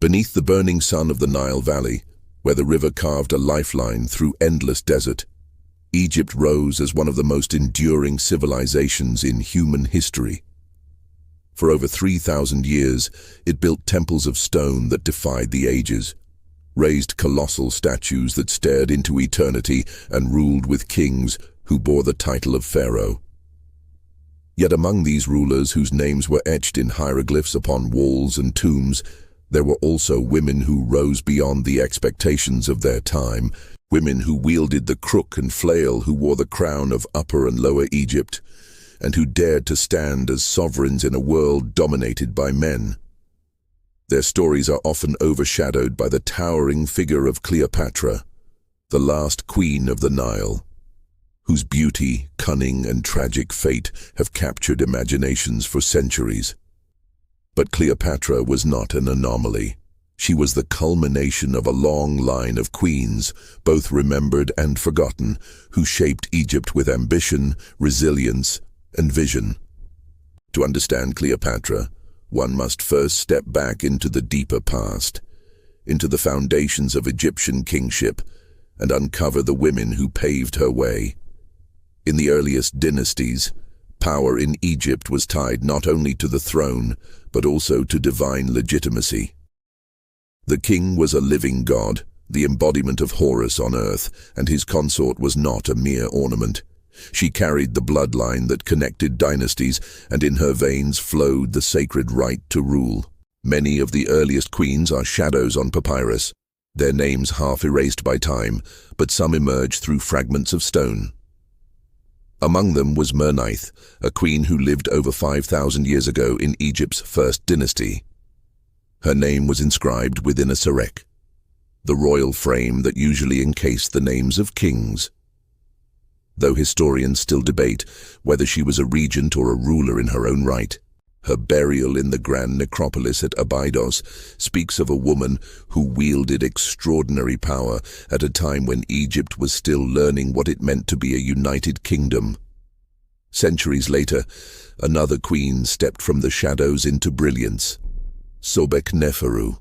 Beneath the burning sun of the Nile Valley, where the river carved a lifeline through endless desert, Egypt rose as one of the most enduring civilizations in human history. For over 3,000 years, it built temples of stone that defied the ages, raised colossal statues that stared into eternity, and ruled with kings who bore the title of pharaoh. Yet among these rulers whose names were etched in hieroglyphs upon walls and tombs, there were also women who rose beyond the expectations of their time, women who wielded the crook and flail, who wore the crown of Upper and Lower Egypt, and who dared to stand as sovereigns in a world dominated by men. Their stories are often overshadowed by the towering figure of Cleopatra, the last queen of the Nile, whose beauty, cunning, and tragic fate have captured imaginations for centuries. But Cleopatra was not an anomaly. She was the culmination of a long line of queens, both remembered and forgotten, who shaped Egypt with ambition, resilience, and vision. To understand Cleopatra, one must first step back into the deeper past, into the foundations of Egyptian kingship, and uncover the women who paved her way. In the earliest dynasties, power in Egypt was tied not only to the throne, but also to divine legitimacy. The king was a living god, the embodiment of Horus on earth, and his consort was not a mere ornament. She carried the bloodline that connected dynasties, and in her veins flowed the sacred right to rule. Many of the earliest queens are shadows on papyrus, their names half erased by time, but some emerge through fragments of stone. Among them was Merneith, a queen who lived over 5,000 years ago in Egypt's first dynasty. Her name was inscribed within a sarek, the royal frame that usually encased the names of kings. Though historians still debate whether she was a regent or a ruler in her own right, her burial in the grand necropolis at Abydos speaks of a woman who wielded extraordinary power at a time when Egypt was still learning what it meant to be a united kingdom. Centuries later, another queen stepped from the shadows into brilliance, Sobekneferu.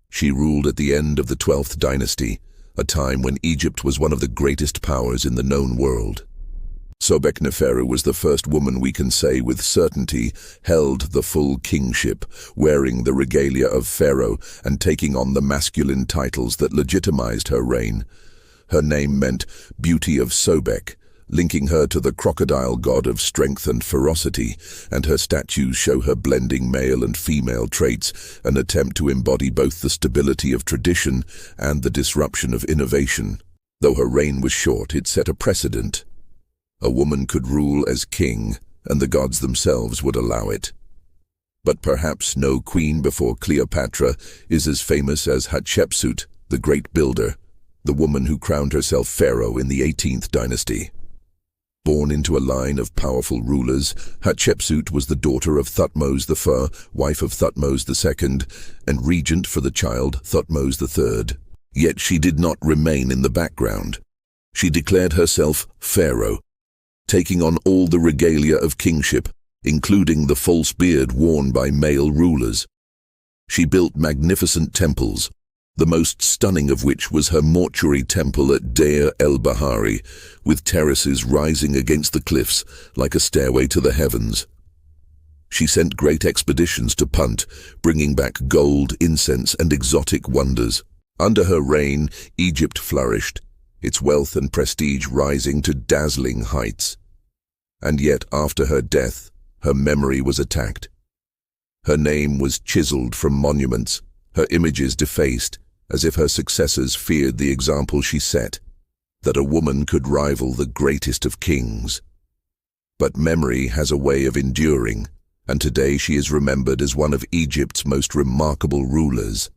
She ruled at the end of the 12th dynasty, a time when Egypt was one of the greatest powers in the known world. Sobekneferu was the first woman we can say with certainty held the full kingship, wearing the regalia of pharaoh and taking on the masculine titles that legitimized her reign. Her name meant Beauty of Sobek, linking her to the crocodile god of strength and ferocity, and her statues show her blending male and female traits, an attempt to embody both the stability of tradition and the disruption of innovation. Though her reign was short, it set a precedent. A woman could rule as king, and the gods themselves would allow it. But perhaps no queen before Cleopatra is as famous as Hatshepsut, the great builder, the woman who crowned herself pharaoh in the 18th dynasty. Born into a line of powerful rulers, Hatshepsut was the daughter of Thutmose I, wife of Thutmose II, and regent for the child Thutmose III. Yet she did not remain in the background. She declared herself pharaoh, taking on all the regalia of kingship, including the false beard worn by male rulers. She built magnificent temples, the most stunning of which was her mortuary temple at Deir el-Bahari, with terraces rising against the cliffs like a stairway to the heavens. She sent great expeditions to Punt, bringing back gold, incense, and exotic wonders. Under her reign, Egypt flourished, its wealth and prestige rising to dazzling heights. And yet, after her death, her memory was attacked. Her name was chiseled from monuments, her images defaced, as if her successors feared the example she set, that a woman could rival the greatest of kings. But memory has a way of enduring, and today she is remembered as one of Egypt's most remarkable rulers.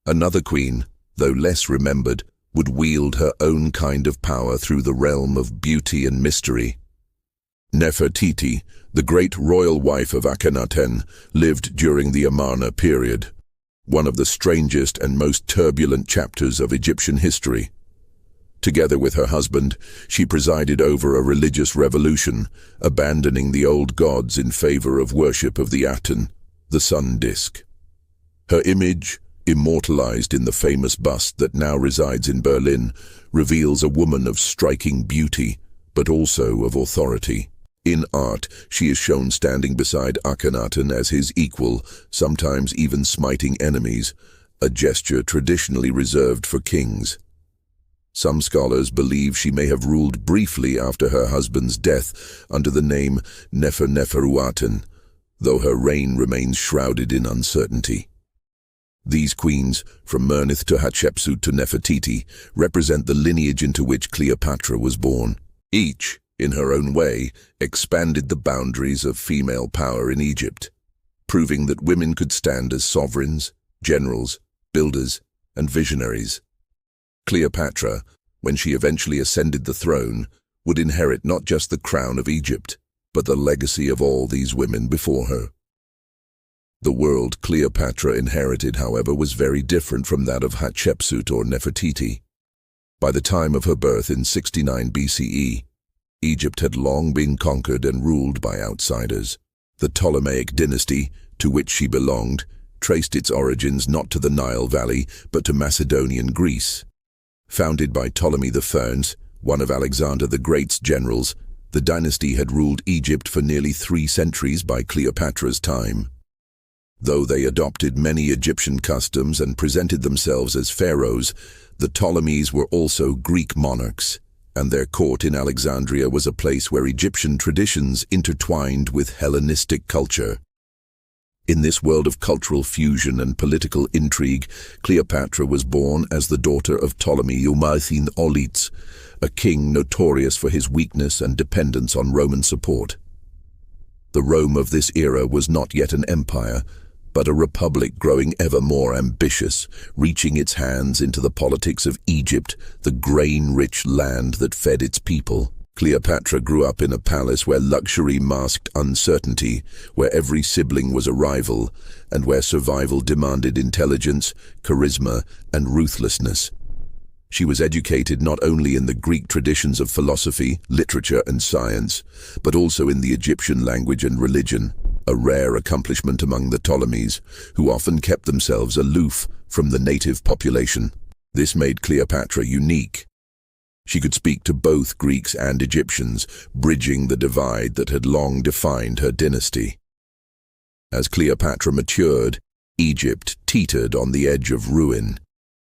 Another queen, though less remembered, would wield her own kind of power through the realm of beauty and mystery. Nefertiti, the great royal wife of Akhenaten, lived during the Amarna period, one of the strangest and most turbulent chapters of Egyptian history. Together with her husband, she presided over a religious revolution, abandoning the old gods in favor of worship of the Aten, the sun disk. Her image, immortalized in the famous bust that now resides in Berlin, reveals a woman of striking beauty, but also of authority. In art, she is shown standing beside Akhenaten as his equal, sometimes even smiting enemies, a gesture traditionally reserved for kings. Some scholars believe she may have ruled briefly after her husband's death under the name Neferneferuaten, though her reign remains shrouded in uncertainty. These queens, from Mernith to Hatshepsut to Nefertiti, represent the lineage into which Cleopatra was born. Each, in her own way, expanded the boundaries of female power in Egypt, proving that women could stand as sovereigns, generals, builders, and visionaries. Cleopatra, when she eventually ascended the throne, would inherit not just the crown of Egypt, but the legacy of all these women before her. The world Cleopatra inherited, however, was very different from that of Hatshepsut or Nefertiti. By the time of her birth in 69 BCE, Egypt had long been conquered and ruled by outsiders. The Ptolemaic dynasty, to which she belonged, traced its origins not to the Nile Valley, but to Macedonian Greece. Founded by Ptolemy I, one of Alexander the Great's generals, the dynasty had ruled Egypt for nearly 3 centuries by Cleopatra's time. Though they adopted many Egyptian customs and presented themselves as pharaohs, the Ptolemies were also Greek monarchs, and their court in Alexandria was a place where Egyptian traditions intertwined with Hellenistic culture. In this world of cultural fusion and political intrigue, Cleopatra was born as the daughter of Ptolemy Umarthin Olitz, a king notorious for his weakness and dependence on Roman support. The Rome of this era was not yet an empire, but a republic growing ever more ambitious, reaching its hands into the politics of Egypt, the grain-rich land that fed its people. Cleopatra grew up in a palace where luxury masked uncertainty, where every sibling was a rival, and where survival demanded intelligence, charisma, and ruthlessness. She was educated not only in the Greek traditions of philosophy, literature, and science, but also in the Egyptian language and religion, a rare accomplishment among the Ptolemies, who often kept themselves aloof from the native population. This made Cleopatra unique. She could speak to both Greeks and Egyptians, bridging the divide that had long defined her dynasty. As Cleopatra matured, Egypt teetered on the edge of ruin.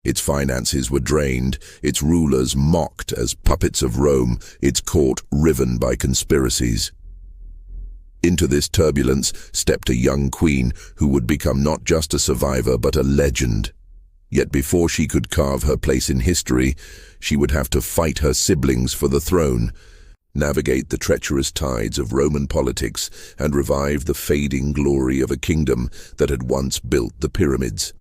Its finances were drained, its rulers mocked as puppets of Rome, its court riven by conspiracies. Into this turbulence stepped a young queen who would become not just a survivor but a legend. Yet before she could carve her place in history, she would have to fight her siblings for the throne, navigate the treacherous tides of Roman politics, and revive the fading glory of a kingdom that had once built the pyramids.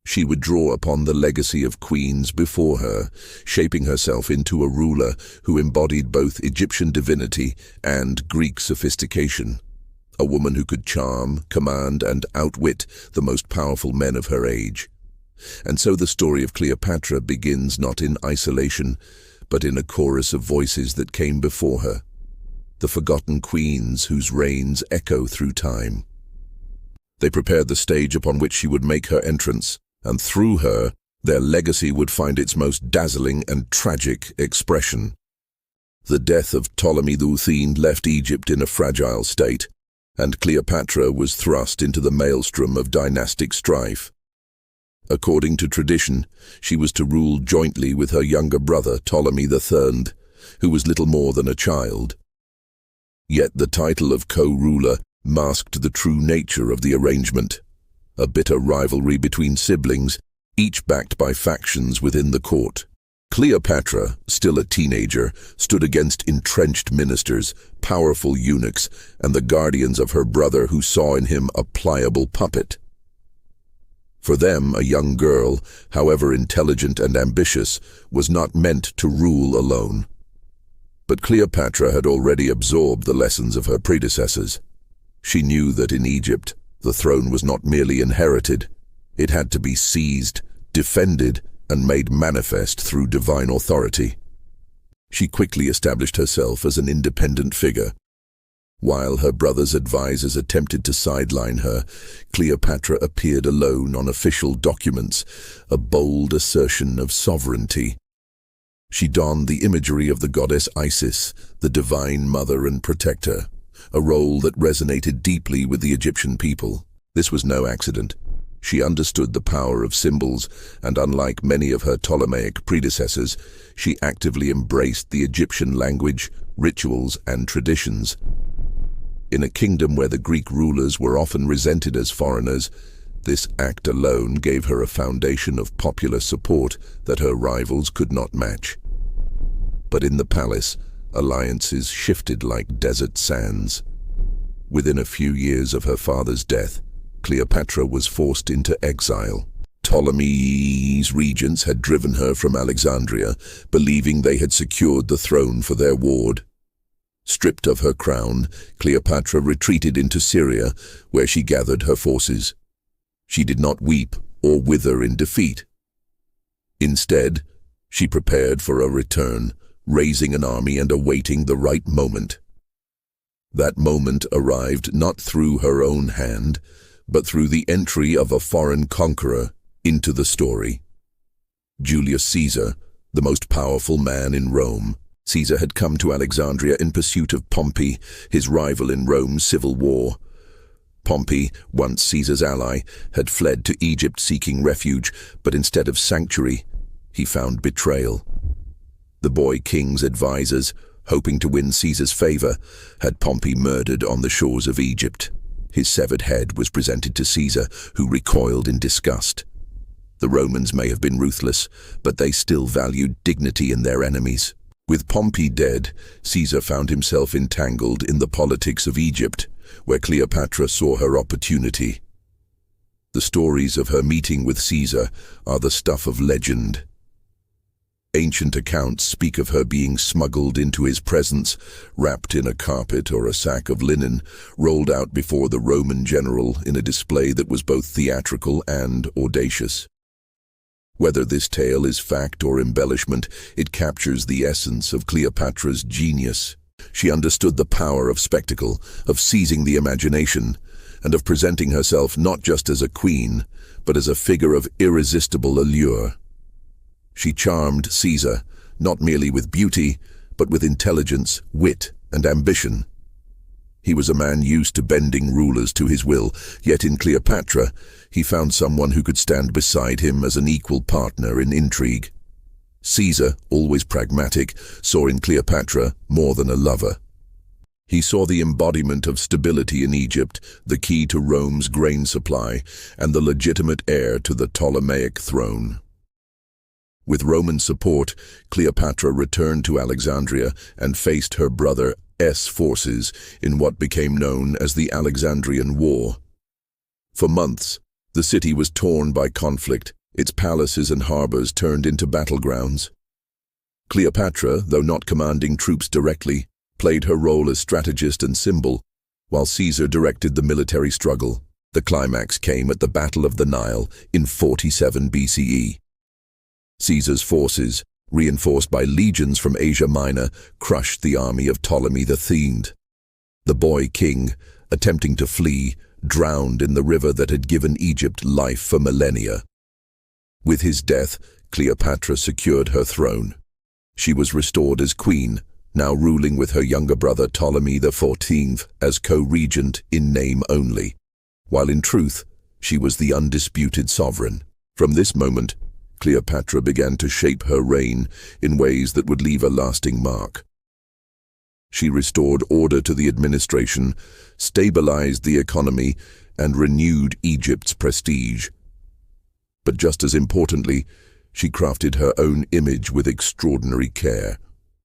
She would draw upon the legacy of queens before her, shaping herself into a ruler who embodied both Egyptian divinity and Greek sophistication, a woman who could charm, command, and outwit the most powerful men of her age. And so the story of Cleopatra begins not in isolation, but in a chorus of voices that came before her, the forgotten queens whose reigns echo through time. They prepared the stage upon which she would make her entrance, and through her, their legacy would find its most dazzling and tragic expression. The death of Ptolemy Uthene left Egypt in a fragile state, and Cleopatra was thrust into the maelstrom of dynastic strife. According to tradition, she was to rule jointly with her younger brother, Ptolemy III, who was little more than a child. Yet the title of co-ruler masked the true nature of the arrangement, a bitter rivalry between siblings, each backed by factions within the court. Cleopatra, still a teenager, stood against entrenched ministers, powerful eunuchs, and the guardians of her brother who saw in him a pliable puppet. For them, a young girl, however intelligent and ambitious, was not meant to rule alone. But Cleopatra had already absorbed the lessons of her predecessors. She knew that in Egypt, the throne was not merely inherited, it had to be seized, defended, and made manifest through divine authority. She quickly established herself as an independent figure. While her brother's advisors attempted to sideline her, Cleopatra appeared alone on official documents, a bold assertion of sovereignty. She donned the imagery of the goddess Isis, the divine mother and protector, a role that resonated deeply with the Egyptian people. This was no accident. She understood the power of symbols, and unlike many of her Ptolemaic predecessors, she actively embraced the Egyptian language, rituals, and traditions. In a kingdom where the Greek rulers were often resented as foreigners, this act alone gave her a foundation of popular support that her rivals could not match. But in the palace, alliances shifted like desert sands. Within a few years of her father's death, Cleopatra was forced into exile. Ptolemy's regents had driven her from Alexandria, believing they had secured the throne for their ward. Stripped of her crown, Cleopatra retreated into Syria, where she gathered her forces. She did not weep or wither in defeat. Instead, she prepared for a return, raising an army and awaiting the right moment. That moment arrived not through her own hand, but through the entry of a foreign conqueror into the story. Julius Caesar, the most powerful man in Rome. Caesar had come to Alexandria in pursuit of Pompey, his rival in Rome's civil war. Pompey, once Caesar's ally, had fled to Egypt seeking refuge, but instead of sanctuary, he found betrayal. The boy king's advisors, hoping to win Caesar's favor, had Pompey murdered on the shores of Egypt. His severed head was presented to Caesar, who recoiled in disgust. The Romans may have been ruthless, but they still valued dignity in their enemies. With Pompey dead, Caesar found himself entangled in the politics of Egypt, where Cleopatra saw her opportunity. The stories of her meeting with Caesar are the stuff of legend. Ancient accounts speak of her being smuggled into his presence, wrapped in a carpet or a sack of linen, rolled out before the Roman general in a display that was both theatrical and audacious. Whether this tale is fact or embellishment, it captures the essence of Cleopatra's genius. She understood the power of spectacle, of seizing the imagination, and of presenting herself not just as a queen, but as a figure of irresistible allure. She charmed Caesar, not merely with beauty, but with intelligence, wit, and ambition. He was a man used to bending rulers to his will, yet in Cleopatra, he found someone who could stand beside him as an equal partner in intrigue. Caesar, always pragmatic, saw in Cleopatra more than a lover. He saw the embodiment of stability in Egypt, the key to Rome's grain supply, and the legitimate heir to the Ptolemaic throne. With Roman support, Cleopatra returned to Alexandria and faced her brother's forces in what became known as the Alexandrian War. For months, the city was torn by conflict, its palaces and harbors turned into battlegrounds. Cleopatra, though not commanding troops directly, played her role as strategist and symbol, while Caesar directed the military struggle. The climax came at the Battle of the Nile in 47 BCE. Caesar's forces, reinforced by legions from Asia Minor, crushed the army of Ptolemy the Thegned. The boy king, attempting to flee, drowned in the river that had given Egypt life for millennia. With his death, Cleopatra secured her throne. She was restored as queen, now ruling with her younger brother Ptolemy XIV as co-regent in name only, while in truth, she was the undisputed sovereign. From this moment, Cleopatra began to shape her reign in ways that would leave a lasting mark. She restored order to the administration, stabilized the economy, and renewed Egypt's prestige. But just as importantly, she crafted her own image with extraordinary care.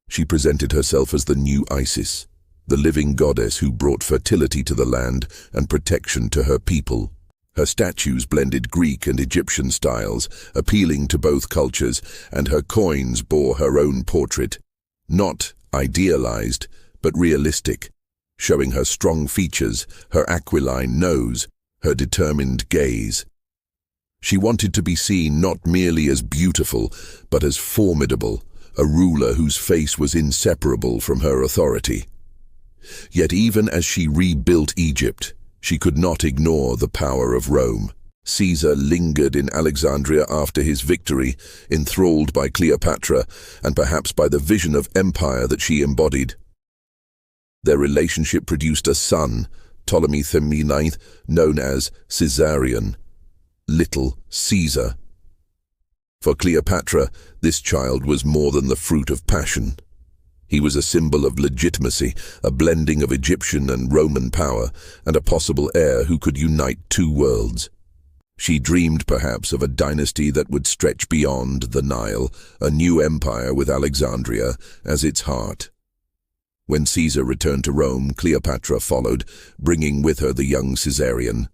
She presented herself as the new Isis, the living goddess who brought fertility to the land and protection to her people. Her statues blended Greek and Egyptian styles, appealing to both cultures, and her coins bore her own portrait, not idealized, but realistic, showing her strong features, her aquiline nose, her determined gaze. She wanted to be seen not merely as beautiful, but as formidable, a ruler whose face was inseparable from her authority. Yet even as she rebuilt Egypt, she could not ignore the power of Rome. Caesar lingered in Alexandria after his victory, enthralled by Cleopatra and perhaps by the vision of empire that she embodied. Their relationship produced a son, Ptolemy IX, known as Caesarion, Little Caesar. For Cleopatra, this child was more than the fruit of passion. He was a symbol of legitimacy, a blending of Egyptian and Roman power, and a possible heir who could unite two worlds. She dreamed perhaps of a dynasty that would stretch beyond the Nile, a new empire with Alexandria as its heart. When Caesar returned to Rome, Cleopatra followed, bringing with her the young Caesarion.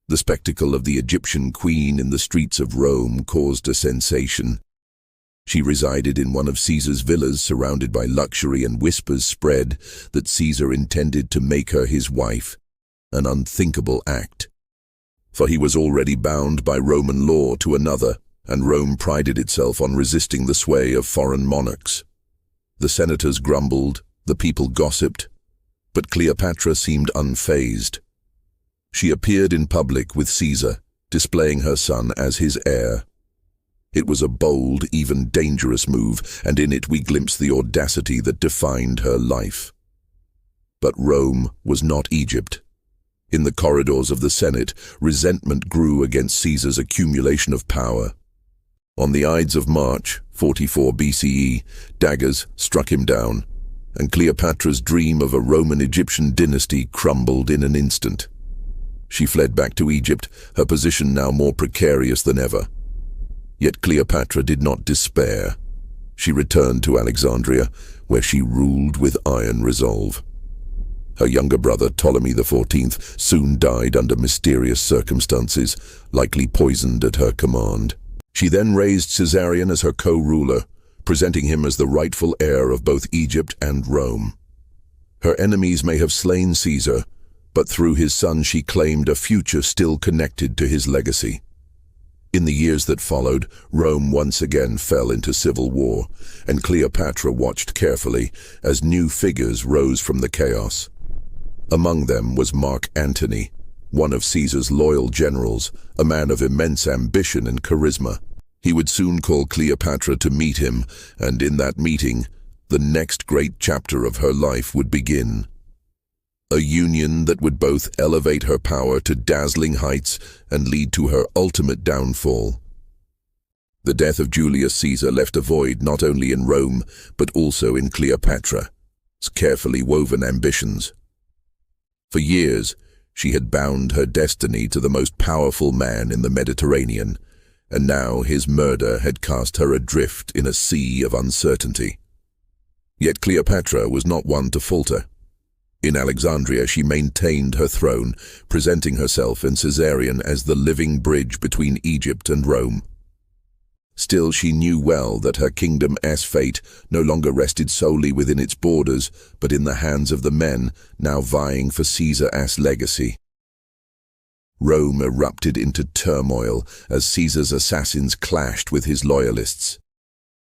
The spectacle of the Egyptian queen in the streets of Rome caused a sensation. She resided in one of Caesar's villas surrounded by luxury, and whispers spread that Caesar intended to make her his wife, an unthinkable act. For he was already bound by Roman law to another, and Rome prided itself on resisting the sway of foreign monarchs. The senators grumbled, the people gossiped, but Cleopatra seemed unfazed. She appeared in public with Caesar, displaying her son as his heir. It was a bold, even dangerous move, and in it we glimpsed the audacity that defined her life. But Rome was not Egypt. In the corridors of the Senate, resentment grew against Caesar's accumulation of power. On the Ides of March, 44 BCE, daggers struck him down, and Cleopatra's dream of a Roman-Egyptian dynasty crumbled in an instant. She fled back to Egypt, her position now more precarious than ever. Yet Cleopatra did not despair. She returned to Alexandria, where she ruled with iron resolve. Her younger brother, Ptolemy XIV, soon died under mysterious circumstances, likely poisoned at her command. She then raised Caesarion as her co-ruler, presenting him as the rightful heir of both Egypt and Rome. Her enemies may have slain Caesar, but through his son she claimed a future still connected to his legacy. In the years that followed, Rome once again fell into civil war, and Cleopatra watched carefully as new figures rose from the chaos. Among them was Mark Antony, one of Caesar's loyal generals, a man of immense ambition and charisma. He would soon call Cleopatra to meet him, and in that meeting, the next great chapter of her life would begin. A union that would both elevate her power to dazzling heights and lead to her ultimate downfall. The death of Julius Caesar left a void not only in Rome, but also in Cleopatra's carefully woven ambitions. For years, she had bound her destiny to the most powerful man in the Mediterranean, and now his murder had cast her adrift in a sea of uncertainty. Yet Cleopatra was not one to falter. In Alexandria, she maintained her throne, presenting herself and Caesarion as the living bridge between Egypt and Rome. Still, she knew well that her kingdom's fate no longer rested solely within its borders, but in the hands of the men now vying for Caesar's legacy. Rome erupted into turmoil as Caesar's assassins clashed with his loyalists.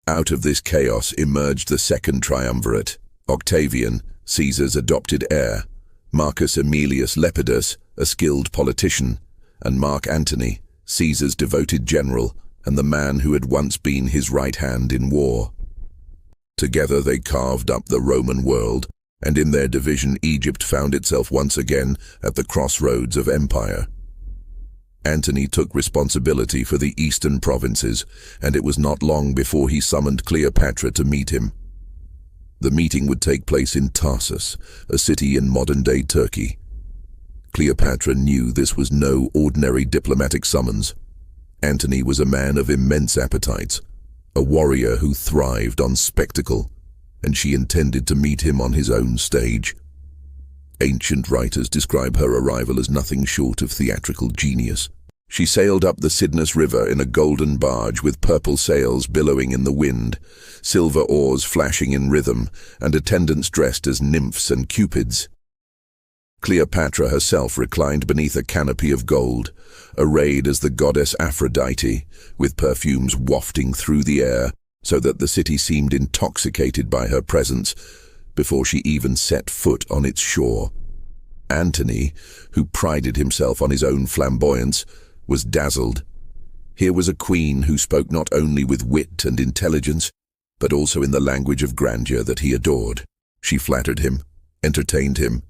Out of this chaos emerged the second triumvirate: Octavian, Caesar's adopted heir, Marcus Aemilius Lepidus, a skilled politician, and Mark Antony, Caesar's devoted general, and the man who had once been his right hand in war. Together they carved up the Roman world, and in their division Egypt found itself once again at the crossroads of empire. Antony took responsibility for the eastern provinces, and it was not long before he summoned Cleopatra to meet him. The meeting would take place in Tarsus, a city in modern-day Turkey. Cleopatra knew this was no ordinary diplomatic summons. Antony was a man of immense appetites, a warrior who thrived on spectacle, and she intended to meet him on his own stage. Ancient writers describe her arrival as nothing short of theatrical genius. She sailed up the Cydnus River in a golden barge with purple sails billowing in the wind, silver oars flashing in rhythm, and attendants dressed as nymphs and cupids. Cleopatra herself reclined beneath a canopy of gold, arrayed as the goddess Aphrodite, with perfumes wafting through the air, so that the city seemed intoxicated by her presence. before she even set foot on its shore. Antony, who prided himself on his own flamboyance, was dazzled. Here was a queen who spoke not only with wit and intelligence, but also in the language of grandeur that he adored. She flattered him, entertained him,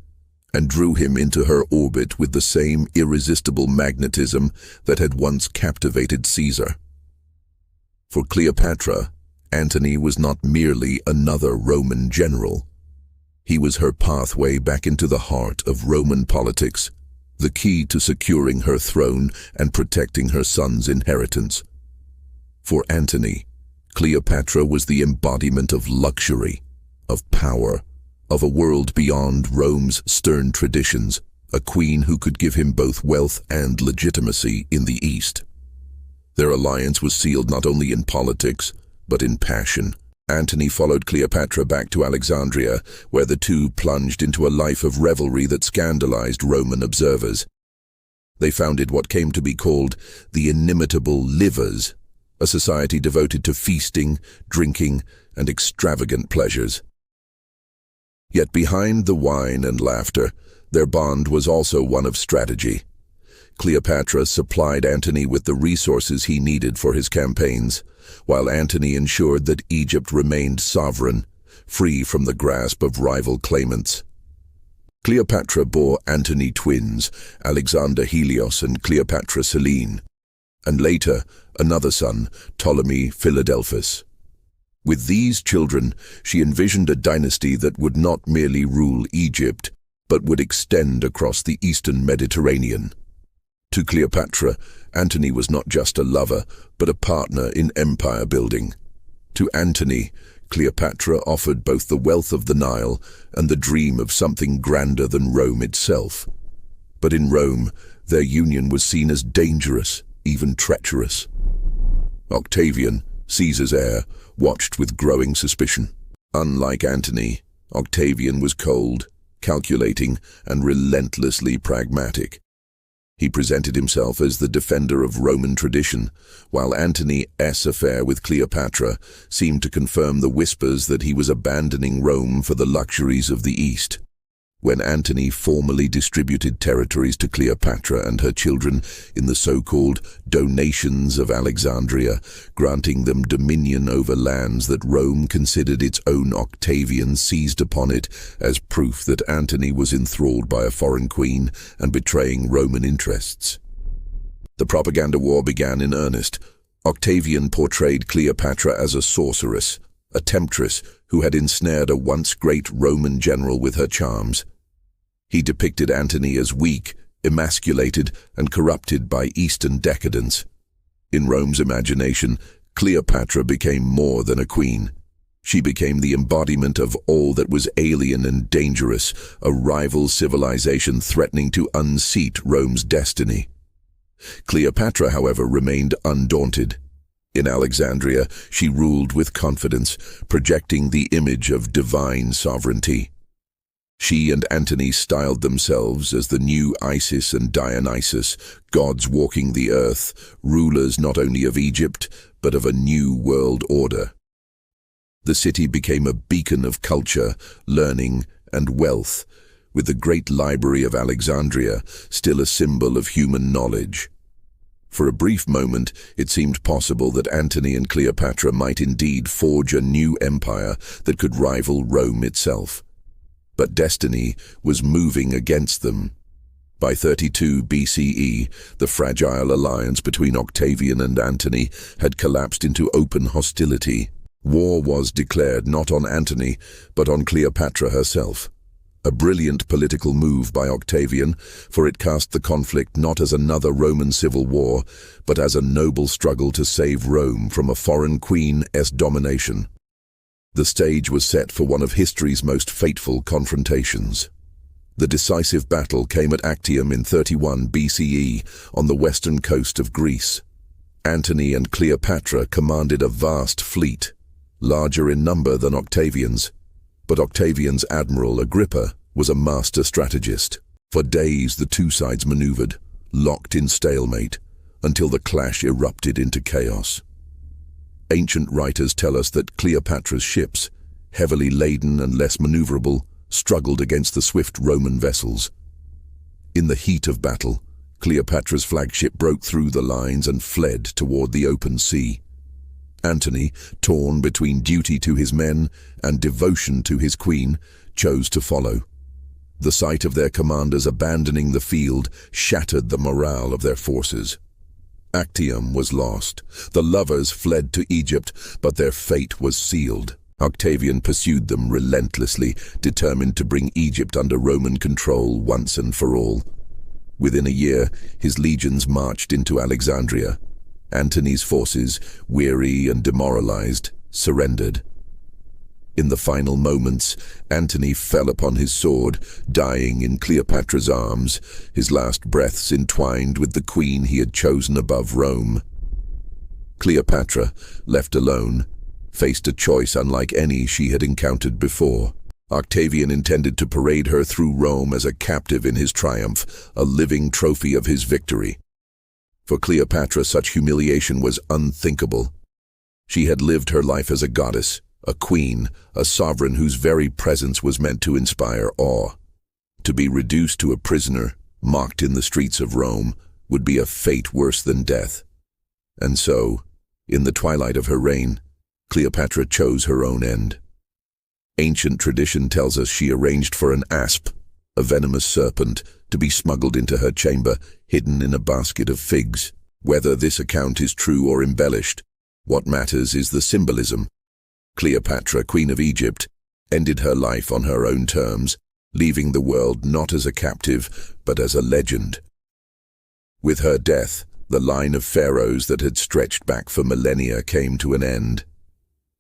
and drew him into her orbit with the same irresistible magnetism that had once captivated Caesar. For Cleopatra, Antony was not merely another Roman general. He was her pathway back into the heart of Roman politics, the key to securing her throne and protecting her son's inheritance. For Antony, Cleopatra was the embodiment of luxury, of power, of a world beyond Rome's stern traditions, a queen who could give him both wealth and legitimacy in the East. Their alliance was sealed not only in politics, but in passion. Antony followed Cleopatra back to Alexandria, where the two plunged into a life of revelry that scandalized Roman observers. They founded what came to be called the inimitable livers, a society devoted to feasting, drinking, and extravagant pleasures. Yet behind the wine and laughter, their bond was also one of strategy. Cleopatra supplied Antony with the resources he needed for his campaigns, while Antony ensured that Egypt remained sovereign, free from the grasp of rival claimants. Cleopatra bore Antony twins, Alexander Helios and Cleopatra Selene, and later another son, Ptolemy Philadelphus. With these children, she envisioned a dynasty that would not merely rule Egypt, but would extend across the eastern Mediterranean. To Cleopatra, Antony was not just a lover, but a partner in empire building. To Antony, Cleopatra offered both the wealth of the Nile and the dream of something grander than Rome itself. But in Rome, their union was seen as dangerous, even treacherous. Octavian, Caesar's heir, watched with growing suspicion. Unlike Antony, Octavian was cold, calculating, and relentlessly pragmatic. He presented himself as the defender of Roman tradition, while Antony's affair with Cleopatra seemed to confirm the whispers that he was abandoning Rome for the luxuries of the East. When Antony formally distributed territories to Cleopatra and her children in the so-called donations of Alexandria, granting them dominion over lands that Rome considered its own, Octavian seized upon it as proof that Antony was enthralled by a foreign queen and betraying Roman interests. The propaganda war began in earnest. Octavian portrayed Cleopatra as a sorceress, a temptress who had ensnared a once great Roman general with her charms. He depicted Antony as weak, emasculated, and corrupted by Eastern decadence. In Rome's imagination, Cleopatra became more than a queen. She became the embodiment of all that was alien and dangerous, a rival civilization threatening to unseat Rome's destiny. Cleopatra, however, remained undaunted. In Alexandria, she ruled with confidence, projecting the image of divine sovereignty. She and Antony styled themselves as the new Isis and Dionysus, gods walking the earth, rulers not only of Egypt, but of a new world order. The city became a beacon of culture, learning, and wealth, with the great library of Alexandria still a symbol of human knowledge. For a brief moment, it seemed possible that Antony and Cleopatra might indeed forge a new empire that could rival Rome itself. But destiny was moving against them. By 32 BCE, the fragile alliance between Octavian and Antony had collapsed into open hostility. War was declared not on Antony, but on Cleopatra herself. A brilliant political move by Octavian, for it cast the conflict not as another Roman civil war, but as a noble struggle to save Rome from a foreign queen's domination. The stage was set for one of history's most fateful confrontations. The decisive battle came at Actium in 31 BCE on the western coast of Greece. Antony and Cleopatra commanded a vast fleet, larger in number than Octavian's. But Octavian's admiral Agrippa was a master strategist. For days the two sides maneuvered, locked in stalemate, until the clash erupted into chaos. Ancient writers tell us that Cleopatra's ships, heavily laden and less maneuverable, struggled against the swift Roman vessels. In the heat of battle, Cleopatra's flagship broke through the lines and fled toward the open sea. Antony, torn between duty to his men and devotion to his queen, chose to follow. The sight of their commanders abandoning the field shattered the morale of their forces. Actium was lost. The lovers fled to Egypt, but their fate was sealed. Octavian pursued them relentlessly, determined to bring Egypt under Roman control once and for all. Within a year, his legions marched into Alexandria. Antony's forces, weary and demoralized, surrendered. In the final moments, Antony fell upon his sword, dying in Cleopatra's arms, his last breaths entwined with the queen he had chosen above Rome. Cleopatra, left alone, faced a choice unlike any she had encountered before. Octavian intended to parade her through Rome as a captive in his triumph, a living trophy of his victory. For Cleopatra, such humiliation was unthinkable. She had lived her life as a goddess, a queen, a sovereign whose very presence was meant to inspire awe. To be reduced to a prisoner, mocked in the streets of Rome, would be a fate worse than death. And so, in the twilight of her reign, Cleopatra chose her own end. Ancient tradition tells us she arranged for an asp, a venomous serpent, to be smuggled into her chamber, hidden in a basket of figs. Whether this account is true or embellished, what matters is the symbolism. Cleopatra, Queen of Egypt, ended her life on her own terms, leaving the world not as a captive, but as a legend. With her death, the line of pharaohs that had stretched back for millennia came to an end.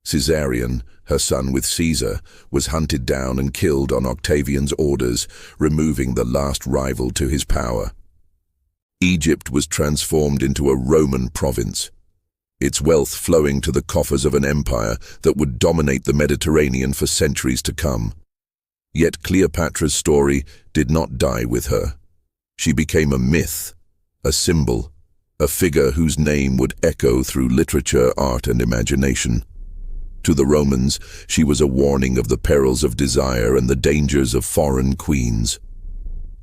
Caesarion, her son with Caesar, was hunted down and killed on Octavian's orders, removing the last rival to his power. Egypt was transformed into a Roman province, its wealth flowing to the coffers of an empire that would dominate the Mediterranean for centuries to come. Yet Cleopatra's story did not die with her. She became a myth, a symbol, a figure whose name would echo through literature, art, and imagination. To the Romans, she was a warning of the perils of desire and the dangers of foreign queens.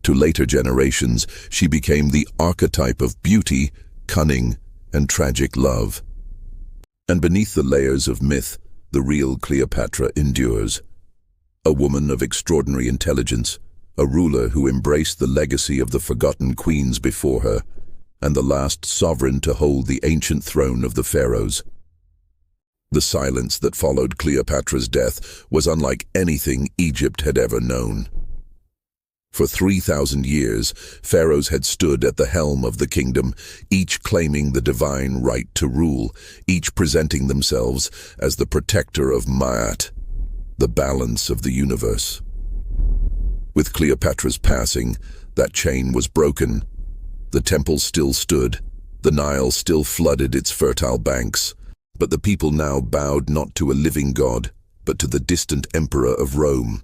To later generations, she became the archetype of beauty, cunning, and tragic love. And beneath the layers of myth, the real Cleopatra endures. A woman of extraordinary intelligence, a ruler who embraced the legacy of the forgotten queens before her, and the last sovereign to hold the ancient throne of the pharaohs. The silence that followed Cleopatra's death was unlike anything Egypt had ever known. For 3,000 years, pharaohs had stood at the helm of the kingdom, each claiming the divine right to rule, each presenting themselves as the protector of Ma'at, the balance of the universe. With Cleopatra's passing, that chain was broken. The temple still stood, the Nile still flooded its fertile banks, but the people now bowed not to a living god, but to the distant emperor of Rome.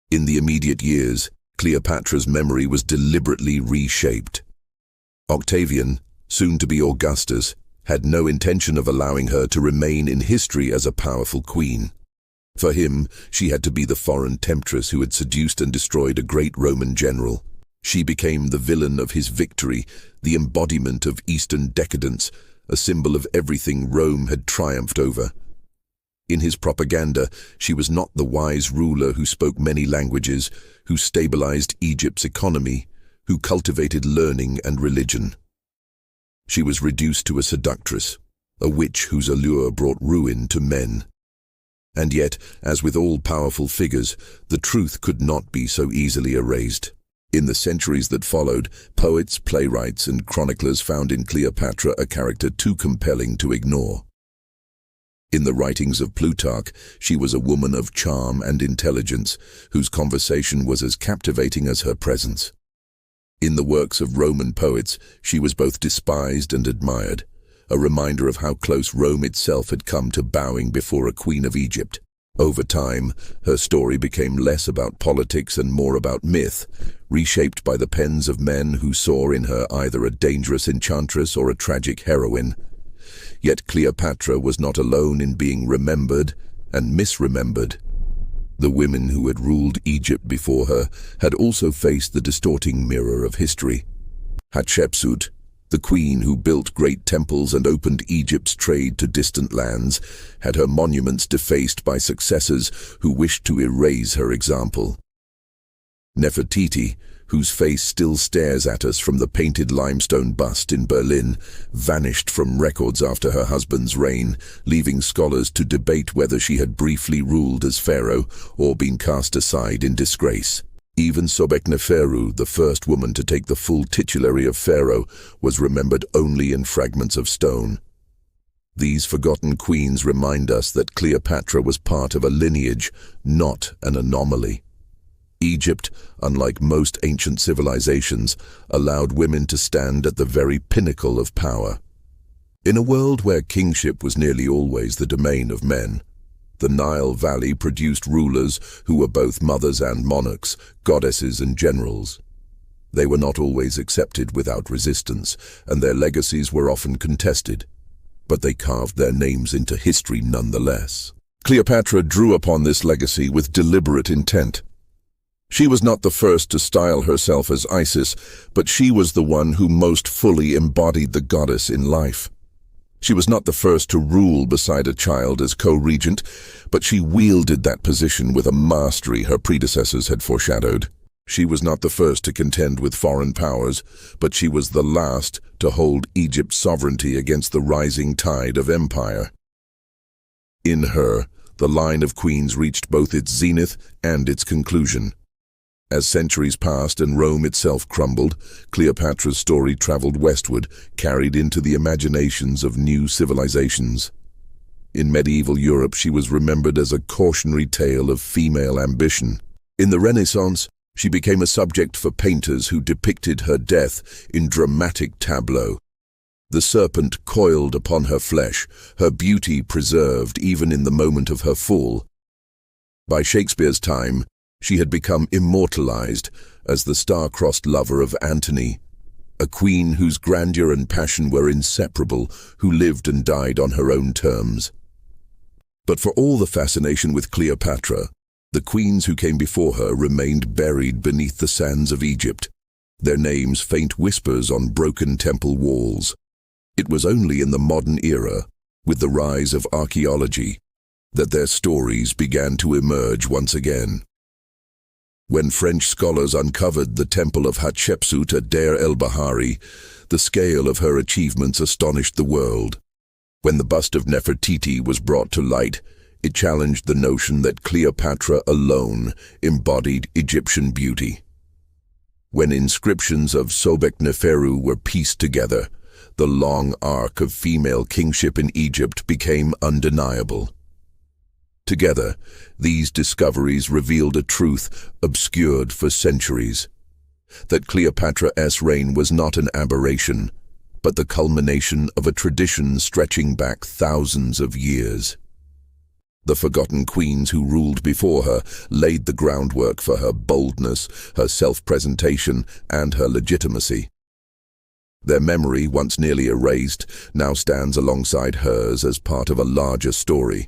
In the immediate years, Cleopatra's memory was deliberately reshaped. Octavian, soon to be Augustus, had no intention of allowing her to remain in history as a powerful queen. For him, she had to be the foreign temptress who had seduced and destroyed a great Roman general. She became the villain of his victory, the embodiment of Eastern decadence, a symbol of everything Rome had triumphed over. In his propaganda, she was not the wise ruler who spoke many languages, who stabilized Egypt's economy, who cultivated learning and religion. She was reduced to a seductress, a witch whose allure brought ruin to men. And yet, as with all powerful figures, the truth could not be so easily erased. In the centuries that followed, poets, playwrights, and chroniclers found in Cleopatra a character too compelling to ignore. In the writings of Plutarch, she was a woman of charm and intelligence, whose conversation was as captivating as her presence. In the works of Roman poets, she was both despised and admired, a reminder of how close Rome itself had come to bowing before a queen of Egypt. Over time, her story became less about politics and more about myth, reshaped by the pens of men who saw in her either a dangerous enchantress or a tragic heroine. Yet Cleopatra was not alone in being remembered and misremembered. The women who had ruled Egypt before her had also faced the distorting mirror of history. Hatshepsut, the queen who built great temples and opened Egypt's trade to distant lands, had her monuments defaced by successors who wished to erase her example. Nefertiti, whose face still stares at us from the painted limestone bust in Berlin, vanished from records after her husband's reign, leaving scholars to debate whether she had briefly ruled as pharaoh or been cast aside in disgrace. Even Sobekneferu, the first woman to take the full titulary of pharaoh, was remembered only in fragments of stone. These forgotten queens remind us that Cleopatra was part of a lineage, not an anomaly. Egypt, unlike most ancient civilizations, allowed women to stand at the very pinnacle of power. In a world where kingship was nearly always the domain of men, the Nile Valley produced rulers who were both mothers and monarchs, goddesses and generals. They were not always accepted without resistance, and their legacies were often contested, but they carved their names into history nonetheless. Cleopatra drew upon this legacy with deliberate intent. She was not the first to style herself as Isis, but she was the one who most fully embodied the goddess in life. She was not the first to rule beside a child as co-regent, but she wielded that position with a mastery her predecessors had foreshadowed. She was not the first to contend with foreign powers, but she was the last to hold Egypt's sovereignty against the rising tide of empire. In her, the line of queens reached both its zenith and its conclusion. As centuries passed and Rome itself crumbled, Cleopatra's story traveled westward, carried into the imaginations of new civilizations. In medieval Europe, she was remembered as a cautionary tale of female ambition. In the Renaissance, she became a subject for painters who depicted her death in dramatic tableaux. The serpent coiled upon her flesh, her beauty preserved even in the moment of her fall. By Shakespeare's time, she had become immortalized as the star-crossed lover of Antony, a queen whose grandeur and passion were inseparable, who lived and died on her own terms. But for all the fascination with Cleopatra, the queens who came before her remained buried beneath the sands of Egypt, their names faint whispers on broken temple walls. It was only in the modern era, with the rise of archaeology, that their stories began to emerge once again. When French scholars uncovered the temple of Hatshepsut at Deir el-Bahari, the scale of her achievements astonished the world. When the bust of Nefertiti was brought to light, it challenged the notion that Cleopatra alone embodied Egyptian beauty. When inscriptions of Sobekneferu were pieced together, the long arc of female kingship in Egypt became undeniable. Together, these discoveries revealed a truth obscured for centuries, that Cleopatra's reign was not an aberration, but the culmination of a tradition stretching back thousands of years. The forgotten queens who ruled before her laid the groundwork for her boldness, her self-presentation, and her legitimacy. Their memory, once nearly erased, now stands alongside hers as part of a larger story.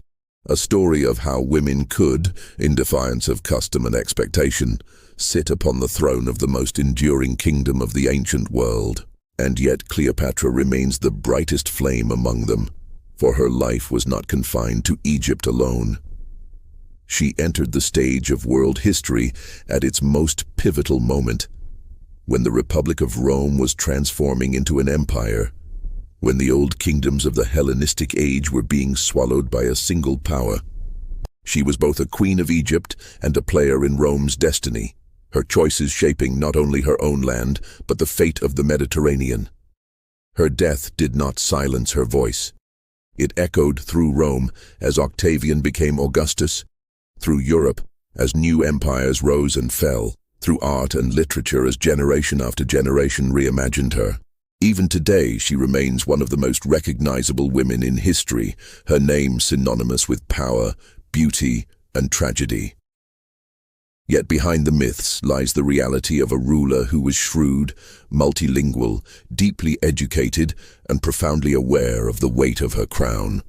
A story of how women could, in defiance of custom and expectation, sit upon the throne of the most enduring kingdom of the ancient world. And yet Cleopatra remains the brightest flame among them, for her life was not confined to Egypt alone. She entered the stage of world history at its most pivotal moment, when the Republic of Rome was transforming into an empire, when the old kingdoms of the Hellenistic age were being swallowed by a single power. She was both a queen of Egypt and a player in Rome's destiny, her choices shaping not only her own land, but the fate of the Mediterranean. Her death did not silence her voice. It echoed through Rome as Octavian became Augustus, through Europe as new empires rose and fell, through art and literature as generation after generation reimagined her. Even today, she remains one of the most recognizable women in history, her name synonymous with power, beauty, and tragedy. Yet behind the myths lies the reality of a ruler who was shrewd, multilingual, deeply educated, and profoundly aware of the weight of her crown.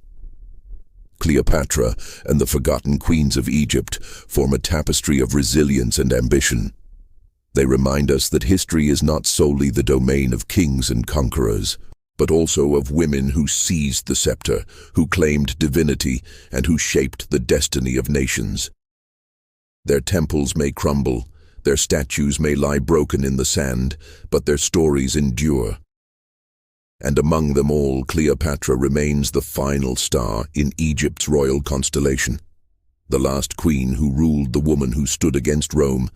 Cleopatra and the forgotten queens of Egypt form a tapestry of resilience and ambition. They remind us that history is not solely the domain of kings and conquerors, but also of women who seized the scepter, who claimed divinity, and who shaped the destiny of nations. Their temples may crumble, their statues may lie broken in the sand, but their stories endure. And among them all, Cleopatra remains the final star in Egypt's royal constellation, the last queen who ruled, the woman who stood against Rome,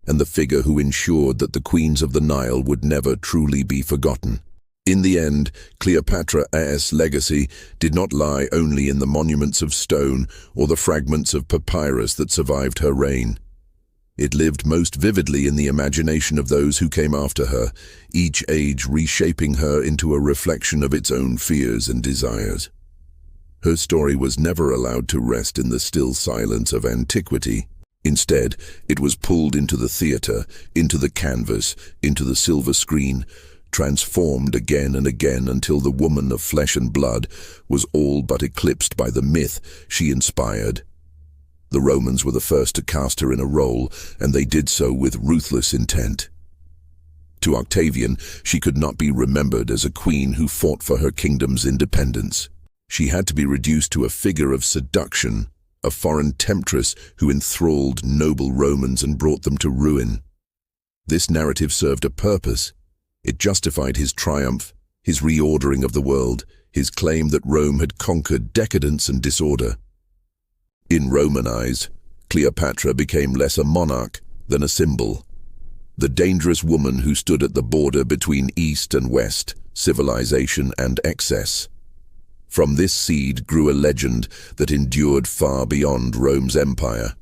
and the figure who ensured that the queens of the Nile would never truly be forgotten. In the end, Cleopatra's legacy did not lie only in the monuments of stone or the fragments of papyrus that survived her reign. It lived most vividly in the imagination of those who came after her, each age reshaping her into a reflection of its own fears and desires. Her story was never allowed to rest in the still silence of antiquity. Instead, it was pulled into the theater, into the canvas, into the silver screen, transformed again and again until the woman of flesh and blood was all but eclipsed by the myth she inspired. The Romans were the first to cast her in a role, and they did so with ruthless intent. To Octavian, she could not be remembered as a queen who fought for her kingdom's independence. She had to be reduced to a figure of seduction, a foreign temptress who enthralled noble Romans and brought them to ruin. This narrative served a purpose. It justified his triumph, his reordering of the world, his claim that Rome had conquered decadence and disorder. In Roman eyes, Cleopatra became less a monarch than a symbol. The dangerous woman who stood at the border between East and West, civilization and excess. From this seed grew a legend that endured far beyond Rome's empire.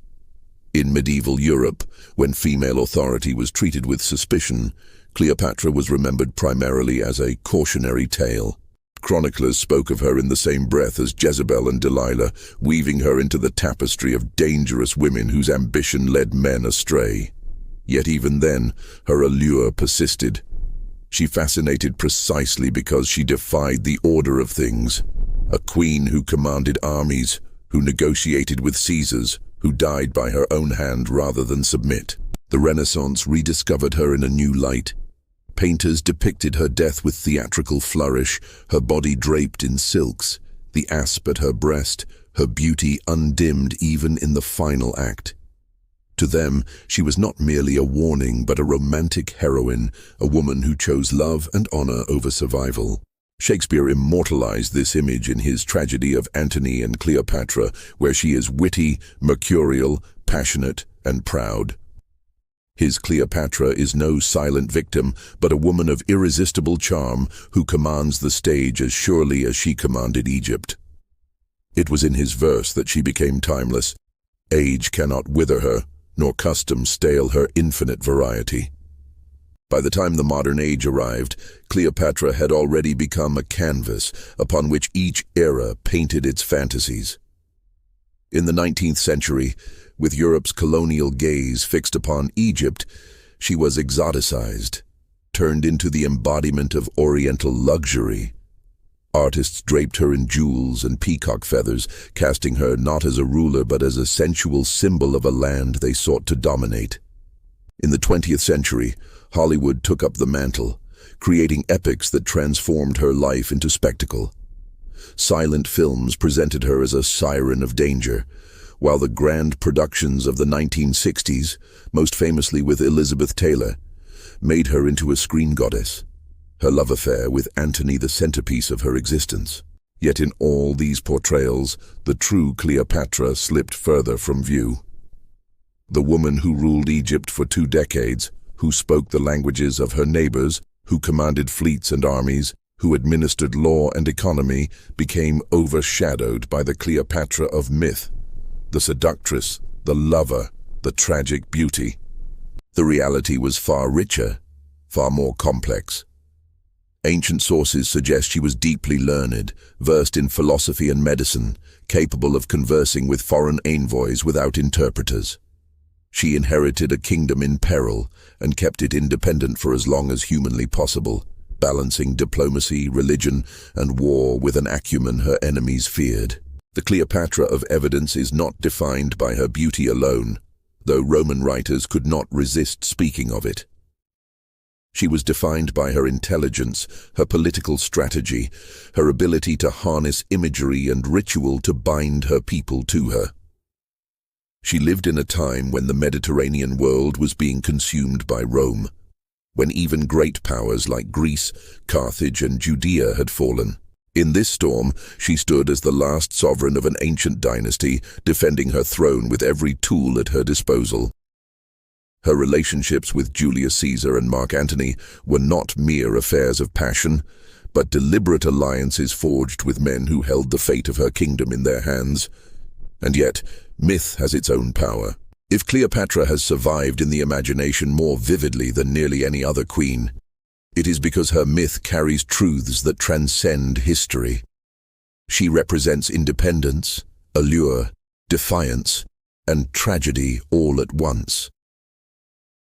In medieval Europe, when female authority was treated with suspicion, Cleopatra was remembered primarily as a cautionary tale. Chroniclers spoke of her in the same breath as Jezebel and Delilah, weaving her into the tapestry of dangerous women whose ambition led men astray. Yet even then, her allure persisted. She fascinated precisely because she defied the order of things. A queen who commanded armies, who negotiated with Caesars, who died by her own hand rather than submit. The Renaissance rediscovered her in a new light. Painters depicted her death with theatrical flourish, her body draped in silks, the asp at her breast, her beauty undimmed even in the final act. To them, she was not merely a warning but a romantic heroine, a woman who chose love and honor over survival. Shakespeare immortalized this image in his tragedy of Antony and Cleopatra, where she is witty, mercurial, passionate, and proud. His Cleopatra is no silent victim, but a woman of irresistible charm who commands the stage as surely as she commanded Egypt. It was in his verse that she became timeless. Age cannot wither her, nor custom stale her infinite variety. By the time the modern age arrived, Cleopatra had already become a canvas upon which each era painted its fantasies. In the 19th century, with Europe's colonial gaze fixed upon Egypt, she was exoticized, turned into the embodiment of Oriental luxury. Artists draped her in jewels and peacock feathers, casting her not as a ruler but as a sensual symbol of a land they sought to dominate. In the 20th century, Hollywood took up the mantle, creating epics that transformed her life into spectacle. Silent films presented her as a siren of danger, while the grand productions of the 1960s, most famously with Elizabeth Taylor, made her into a screen goddess, her love affair with Antony the centerpiece of her existence. Yet in all these portrayals, the true Cleopatra slipped further from view. The woman who ruled Egypt for 2 decades, who spoke the languages of her neighbors, who commanded fleets and armies, who administered law and economy, became overshadowed by the Cleopatra of myth, the seductress, the lover, the tragic beauty. The reality was far richer, far more complex. Ancient sources suggest she was deeply learned, versed in philosophy and medicine, capable of conversing with foreign envoys without interpreters. She inherited a kingdom in peril and kept it independent for as long as humanly possible, balancing diplomacy, religion, and war with an acumen her enemies feared. The Cleopatra of evidence is not defined by her beauty alone, though Roman writers could not resist speaking of it. She was defined by her intelligence, her political strategy, her ability to harness imagery and ritual to bind her people to her. She lived in a time when the Mediterranean world was being consumed by Rome, when even great powers like Greece, Carthage, and Judea had fallen. In this storm, she stood as the last sovereign of an ancient dynasty, defending her throne with every tool at her disposal. Her relationships with Julius Caesar and Mark Antony were not mere affairs of passion, but deliberate alliances forged with men who held the fate of her kingdom in their hands. And yet, myth has its own power. If Cleopatra has survived in the imagination more vividly than nearly any other queen, it is because her myth carries truths that transcend history. She represents independence, allure, defiance, and tragedy all at once.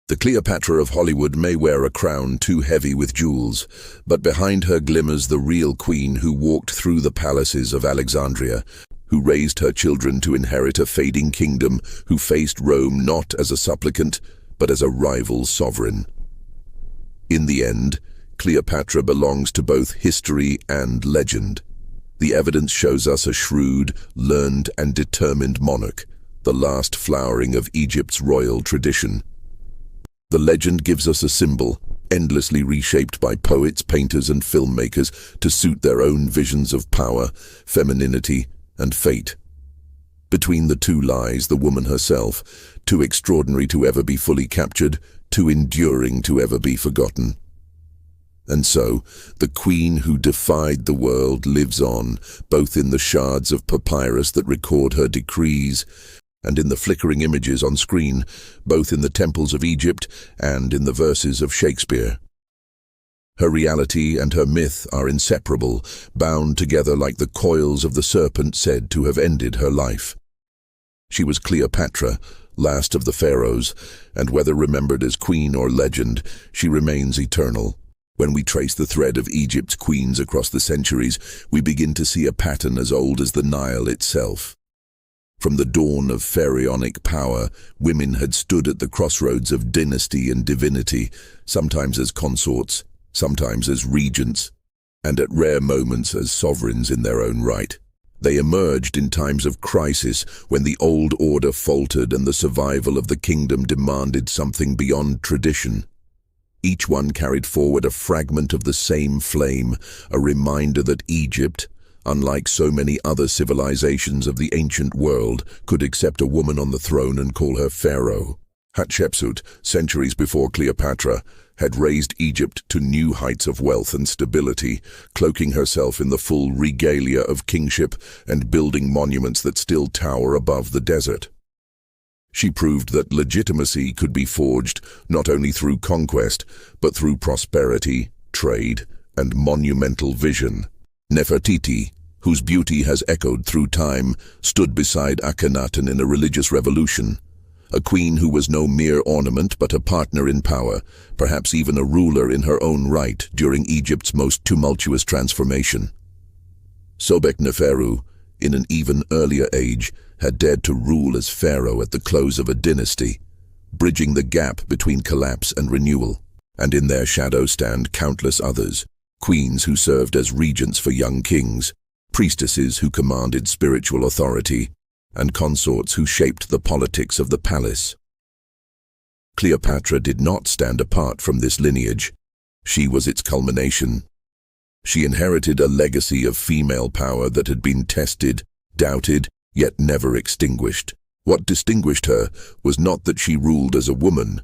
The Cleopatra of Hollywood may wear a crown too heavy with jewels, but behind her glimmers the real queen who walked through the palaces of Alexandria, who raised her children to inherit a fading kingdom, who faced Rome not as a supplicant, but as a rival sovereign. In the end, Cleopatra belongs to both history and legend. The evidence shows us a shrewd, learned, and determined monarch, the last flowering of Egypt's royal tradition. The legend gives us a symbol, endlessly reshaped by poets, painters, and filmmakers to suit their own visions of power, femininity, and fate. Between the two lies the woman herself, too extraordinary to ever be fully captured, too enduring to ever be forgotten. And so, the queen who defied the world lives on, both in the shards of papyrus that record her decrees, and in the flickering images on screen, both in the temples of Egypt and in the verses of Shakespeare. Her reality and her myth are inseparable, bound together like the coils of the serpent said to have ended her life. She was Cleopatra, last of the pharaohs, and whether remembered as queen or legend, she remains eternal. When we trace the thread of Egypt's queens across the centuries, we begin to see a pattern as old as the Nile itself. From the dawn of pharaonic power, women had stood at the crossroads of dynasty and divinity, sometimes as consorts, sometimes as regents, and at rare moments as sovereigns in their own right. They emerged in times of crisis when the old order faltered and the survival of the kingdom demanded something beyond tradition. Each one carried forward a fragment of the same flame, a reminder that Egypt, unlike so many other civilizations of the ancient world, could accept a woman on the throne and call her pharaoh. Hatshepsut, centuries before Cleopatra, had raised Egypt to new heights of wealth and stability, cloaking herself in the full regalia of kingship and building monuments that still tower above the desert. She proved that legitimacy could be forged not only through conquest, but through prosperity, trade, and monumental vision. Nefertiti, whose beauty has echoed through time, stood beside Akhenaten in a religious revolution, a queen who was no mere ornament but a partner in power, perhaps even a ruler in her own right during Egypt's most tumultuous transformation. Sobekneferu, in an even earlier age, had dared to rule as pharaoh at the close of a dynasty, bridging the gap between collapse and renewal. And in their shadow stand countless others, queens who served as regents for young kings, priestesses who commanded spiritual authority, and consorts who shaped the politics of the palace. Cleopatra did not stand apart from this lineage. She was its culmination. She inherited a legacy of female power that had been tested, doubted, yet never extinguished. What distinguished her was not that she ruled as a woman,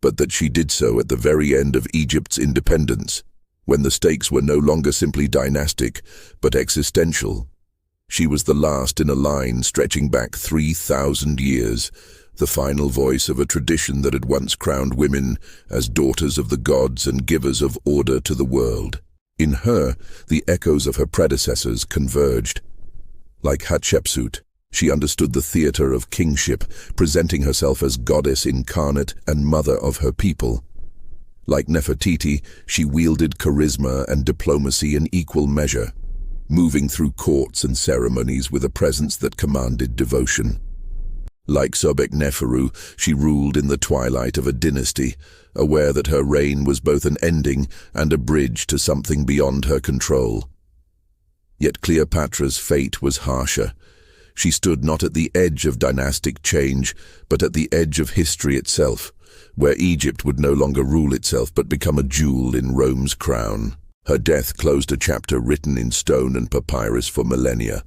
but that she did so at the very end of Egypt's independence, when the stakes were no longer simply dynastic, but existential. She was the last in a line stretching back 3,000 years, the final voice of a tradition that had once crowned women as daughters of the gods and givers of order to the world. In her, the echoes of her predecessors converged. Like Hatshepsut, she understood the theater of kingship, presenting herself as goddess incarnate and mother of her people. Like Nefertiti, she wielded charisma and diplomacy in equal measure. moving through courts and ceremonies with a presence that commanded devotion. Like Sobek-Neferu, she ruled in the twilight of a dynasty, aware that her reign was both an ending and a bridge to something beyond her control. Yet Cleopatra's fate was harsher. She stood not at the edge of dynastic change, but at the edge of history itself, where Egypt would no longer rule itself but become a jewel in Rome's crown. Her death closed a chapter written in stone and papyrus for millennia.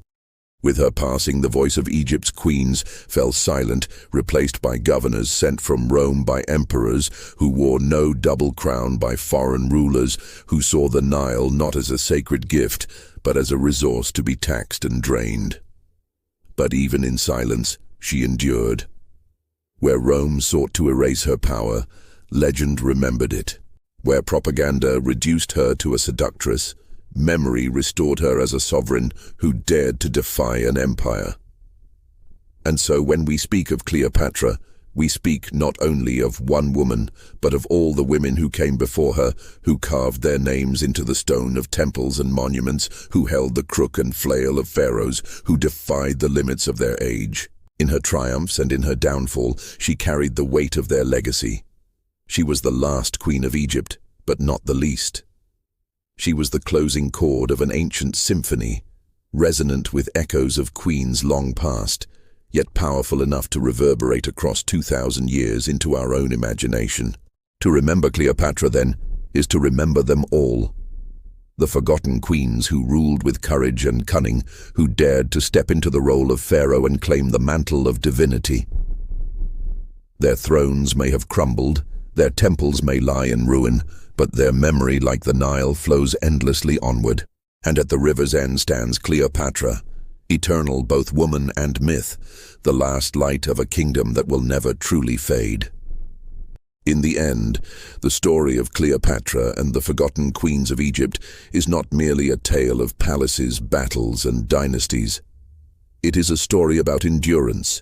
With her passing, the voice of Egypt's queens fell silent, replaced by governors sent from Rome by emperors who wore no double crown, by foreign rulers who saw the Nile not as a sacred gift, but as a resource to be taxed and drained. But even in silence, she endured. Where Rome sought to erase her power, legend remembered it. Where propaganda reduced her to a seductress, memory restored her as a sovereign who dared to defy an empire. And so when we speak of Cleopatra, we speak not only of one woman, but of all the women who came before her, who carved their names into the stone of temples and monuments, who held the crook and flail of pharaohs, who defied the limits of their age. In her triumphs and in her downfall, she carried the weight of their legacy. She was the last queen of Egypt, but not the least. She was the closing chord of an ancient symphony, resonant with echoes of queens long past, yet powerful enough to reverberate across 2,000 years into our own imagination. To remember Cleopatra, then, is to remember them all. The forgotten queens who ruled with courage and cunning, who dared to step into the role of pharaoh and claim the mantle of divinity. Their thrones may have crumbled, their temples may lie in ruin, but their memory, like the Nile, flows endlessly onward. And at the river's end stands Cleopatra, eternal both woman and myth, the last light of a kingdom that will never truly fade. In the end, the story of Cleopatra and the forgotten queens of Egypt is not merely a tale of palaces, battles, and dynasties. It is a story about endurance,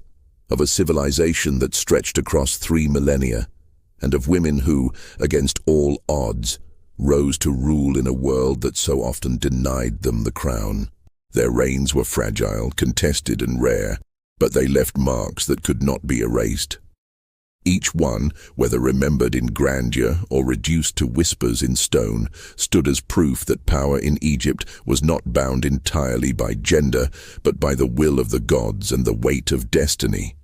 of a civilization that stretched across 3 millennia, and of women who, against all odds, rose to rule in a world that so often denied them the crown. Their reigns were fragile, contested, and rare, but they left marks that could not be erased. Each one, whether remembered in grandeur or reduced to whispers in stone, stood as proof that power in Egypt was not bound entirely by gender, but by the will of the gods and the weight of destiny.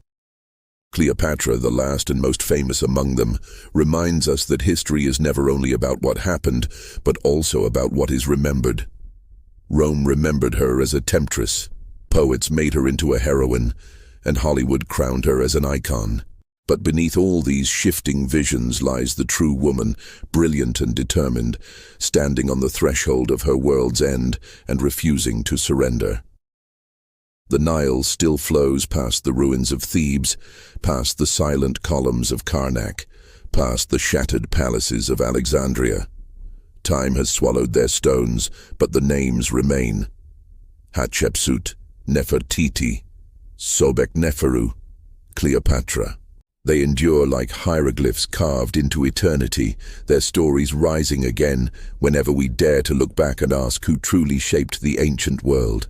Cleopatra, the last and most famous among them, reminds us that history is never only about what happened, but also about what is remembered. Rome remembered her as a temptress, poets made her into a heroine, and Hollywood crowned her as an icon. But beneath all these shifting visions lies the true woman, brilliant and determined, standing on the threshold of her world's end and refusing to surrender. The Nile still flows past the ruins of Thebes, past the silent columns of Karnak, past the shattered palaces of Alexandria. Time has swallowed their stones, but the names remain. Hatshepsut, Nefertiti, Sobek-Neferu, Cleopatra. They endure like hieroglyphs carved into eternity, their stories rising again whenever we dare to look back and ask who truly shaped the ancient world.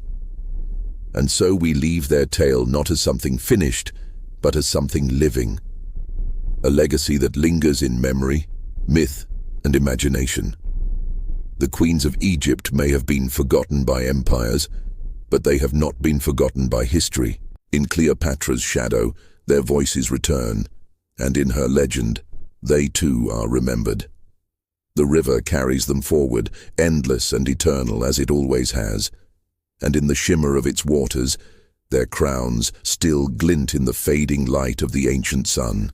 And so we leave their tale not as something finished, but as something living. A legacy that lingers in memory, myth, and imagination. The queens of Egypt may have been forgotten by empires, but they have not been forgotten by history. In Cleopatra's shadow, their voices return, and in her legend, they too are remembered. The river carries them forward, endless and eternal as it always has, and in the shimmer of its waters, their crowns still glint in the fading light of the ancient sun.